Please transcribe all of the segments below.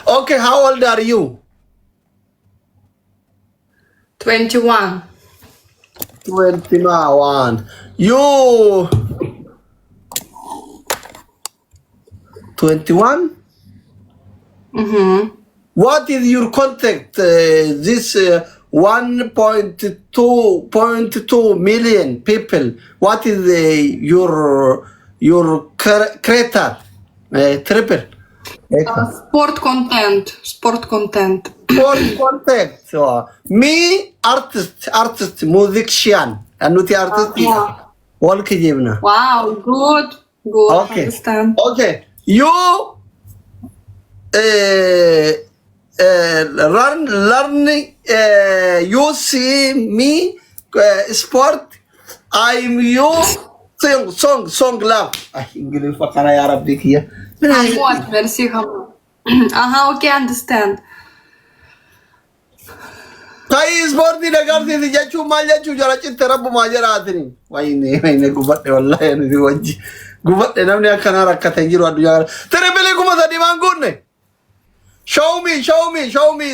Okay, how old are you? 21. 21. You 21? What is your contact? This 1.2 million people. What is your creator? Triple. Sport content. Sport content. For contact. So, me artist, musician. Anuti artist. Walk jibna. Wow, good. Good. Okay. Understand. Okay. You learning. You see me sport. I'm you song love. English fakana ya Rabbi kiya. Вот, merci. Ага, окей, understand. Kai sporti nagarti si jachu mal jachu jara chitte rabbu majara atini. Waine gubadde wallahi ni wajji. Gubadde namni akana rakkata jiru adunya. Tere bele gumata diman gunne. Show me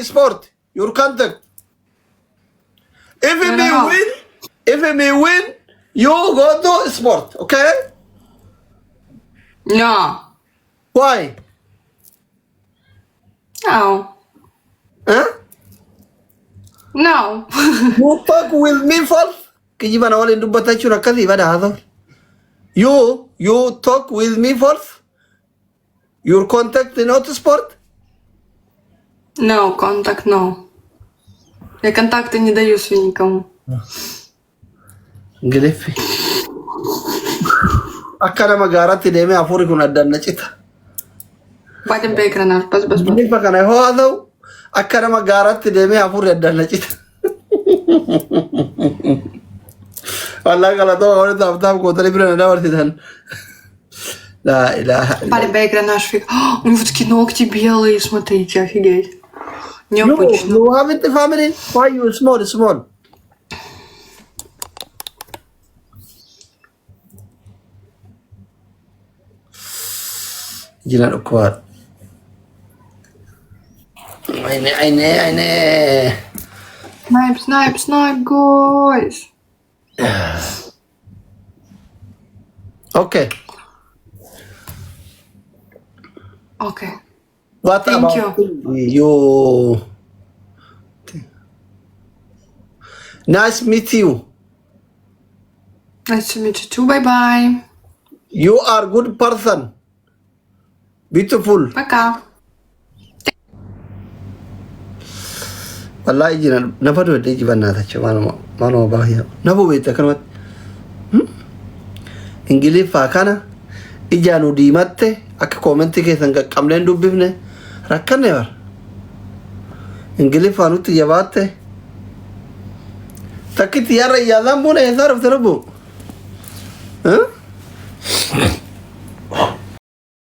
sport. Your contact. If me win, you go to sport, okay? No. Why? No. Huh? No. You talk with me first. Kijibana wale dubbata chura kazi bada hado. You talk with me first. Your contact not sport. No, контакт, no. Я контакты не даю никому. Ngelefi. Akkana magaratti deeme afuri kun addanna cita. Baden beekranaa, bas. Ngelefa kana ho'aadau akkana magaratti deeme afuri addanna cita. Wallahi galatoo wani taaf kootanii bira na dabarsitan. La ilaha. Baden beekranaa швик. У него такие ногти белые, смотрите, офигеть. Необычно. You haven't the family? Why you small? Jilan ukuat. Eine. Snipe, guys. Okay. Okay. What Thank about you? Nice meet you. Nice to meet you too. Bye. You are good person. Beautiful. Пока. Wallahi jiran nafadu de jibanna ta ce malama bahiya. Nabu bai ta kalmat. Ingilifa kana ijanu dimatte akka comment ke san qaqqamleen dubbifne rakkanne bar. Ingilifa nuti jabatte. Takkiti yarra yaadan bune sarf tarabu. Huh?